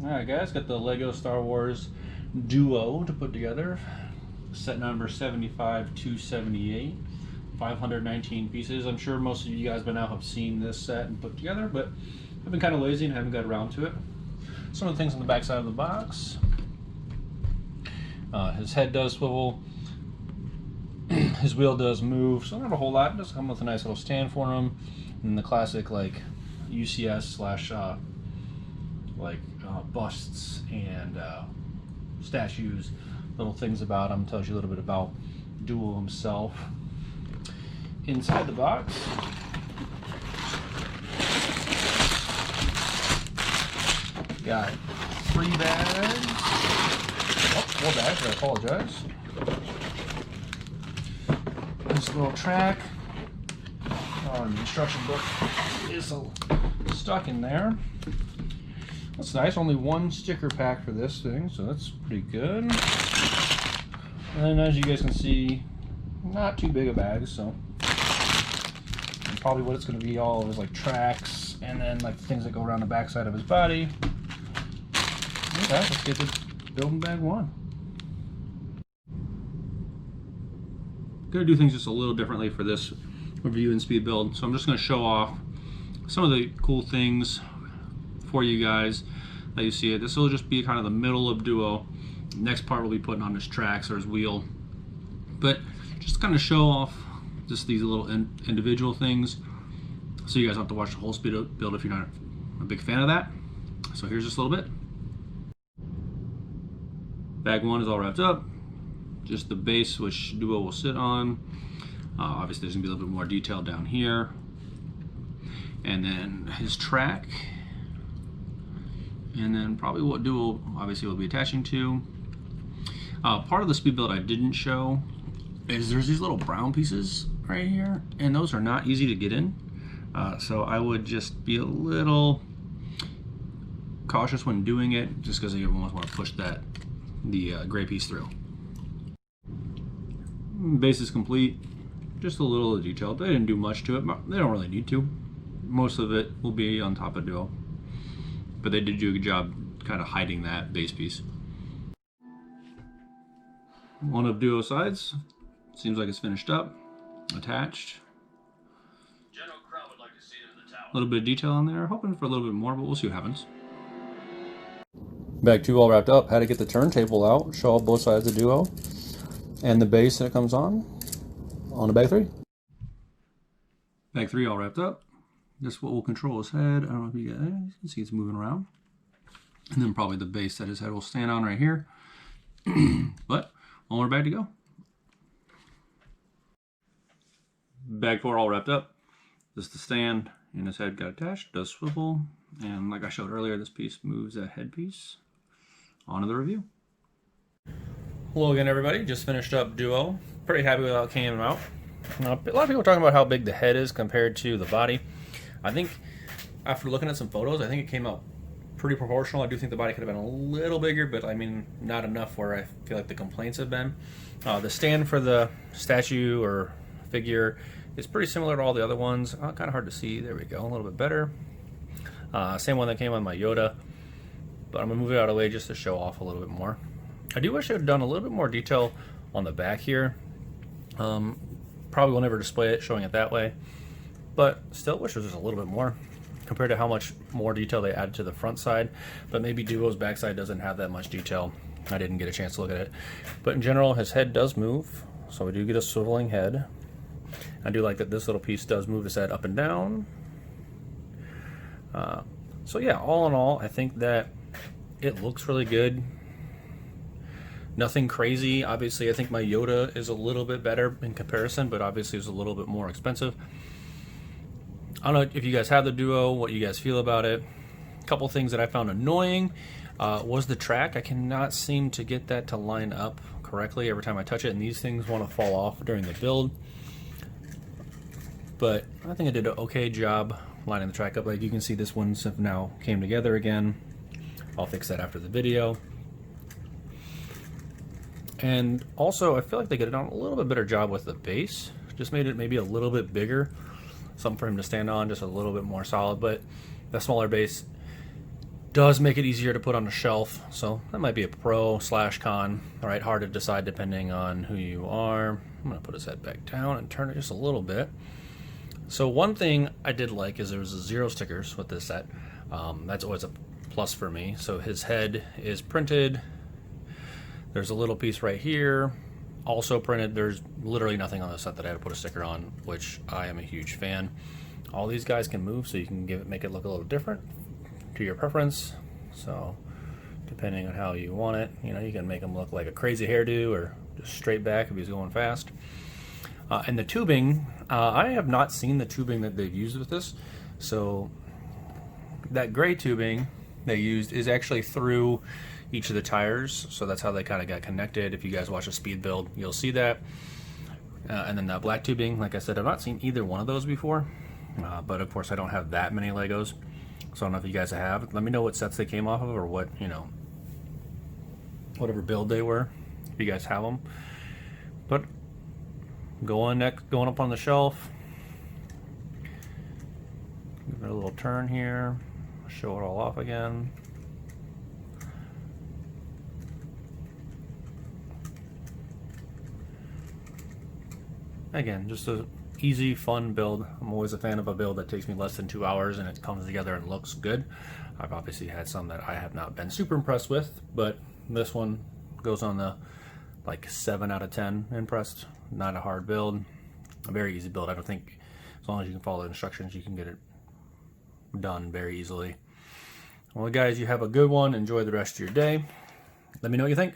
Alright guys, got the Lego Star Wars Duo to put together. Set number 75278. 519 pieces. I'm sure most of you guys by now have seen this set and put together, but I've been kind of lazy and haven't got around to it. Some of the things on the back side of the box. His head does swivel. His wheel does move, so not a whole lot. It does come with a nice little stand for him. And the classic like UCS slash busts and statues, little things about him, tells you a little bit about Duo himself. Inside the box, got 3 bags. Oh, 4 bags, I apologize. This little track. The instruction book is stuck in there. That's nice. Only 1 sticker pack for this thing, so that's pretty good. And as you guys can see, not too big a bag, so and probably what it's going to be all of is like tracks and then like the things that go around the backside of his body. Okay, let's get to building bag 1. Gonna do things just a little differently for this review and speed build, so I'm just going to show off some of the cool things for you guys that you see it. This will just be kind of the middle of Duo. Next part we'll be putting on his tracks or his wheel, but just kind of show off just these little individual things so you guys don't have to watch the whole speed build if you're not a big fan of that. So here's just a little bit. Bag 1 is all wrapped up. Just the base which Duo will sit on. Obviously there's gonna be a little bit more detail down here, and then his track, and then probably what Duo obviously will be attaching to. Part of the speed build I didn't show is there's these little brown pieces right here, and those are not easy to get in, so I would just be a little cautious when doing it, just because you almost want to push the gray piece through. Base is complete. Just a little detail. They didn't do much to it. They don't really need to. Most of it will be on top of Duo, but they did do a good job kind of hiding that base piece. One of Duo's sides seems like it's finished up, attached. General Crown would like to see it in the tower. A little bit of detail on there. Hoping for a little bit more, but we'll see what happens. Bag 2 all wrapped up. Had to get the turntable out, show off both sides of Duo, and the base that it comes on to bag 3. Bag 3 all wrapped up. This is what will control his head. I don't know if you guys can see it's moving around. And then probably the base that his head will stand on right here. But one more bag to go. Bag 4 all wrapped up. This is the stand, and his head got attached. Does swivel, and like I showed earlier, this piece moves that headpiece. On to the review. Hello again, everybody. Just finished up Duo. Pretty happy with how it came out. A lot of people are talking about how big the head is compared to the body. I think after looking at some photos, I think it came out pretty proportional. I do think the body could have been a little bigger, but I mean, not enough where I feel like the complaints have been. The stand for the statue or figure is pretty similar to all the other ones. Kind of hard to see. There we go. A little bit better. Same one that came on my Yoda, but I'm going to move it out of the way just to show off a little bit more. I do wish I had done a little bit more detail on the back here. Probably will never display it showing it that way, but still wish there was a little bit more compared to how much more detail they added to the front side. But maybe Duo's backside doesn't have that much detail. I didn't get a chance to look at it, but in general his head does move, so we do get a swiveling head. I do like that this little piece does move his head up and down. So yeah, all in all, I think that it looks really good. Nothing crazy. Obviously, I think my Yoda is a little bit better in comparison, but obviously it's a little bit more expensive. I don't know if you guys have the Duo, what you guys feel about it. A couple things that I found annoying was the track. I cannot seem to get that to line up correctly every time I touch it, and these things want to fall off during the build. But I think I did an okay job lining the track up. Like you can see, this one now came together again. I'll fix that after the video. And also, I feel like they could have done a little bit better job with the base. Just made it maybe a little bit bigger. Something for him to stand on, just a little bit more solid. But the smaller base does make it easier to put on a shelf, so that might be a pro slash con. All right, hard to decide depending on who you are. I'm gonna put his head back down and turn it just a little bit. So one thing I did like is there was 0 stickers with this set. That's always a plus for me. So his head is printed. There's a little piece right here, also printed. There's literally nothing on the set that I had to put a sticker on, which I am a huge fan. All these guys can move, so you can make it look a little different to your preference. So depending on how you want it, you know, you can make him look like a crazy hairdo or just straight back if he's going fast. And the tubing, I have not seen the tubing that they've used with this. So that gray tubing they used is actually through each of the tires. So that's how they kind of got connected. If you guys watch a speed build, you'll see that. And then that black tubing, like I said, I've not seen either one of those before. But of course I don't have that many Legos. So I don't know if you guys have. Let me know what sets they came off of, or what, you know, whatever build they were, if you guys have them. But going up on the shelf. Give it a little turn here. Show it all off again. Again, just a easy, fun build. I'm always a fan of a build that takes me less than 2 hours and it comes together and looks good. I've obviously had some that I have not been super impressed with, but this one goes on the like 7 out of 10 impressed. Not a hard build, a very easy build. I don't think, as long as you can follow the instructions, you can get it done very easily. Well guys, you have a good one. Enjoy the rest of your day. Let me know what you think.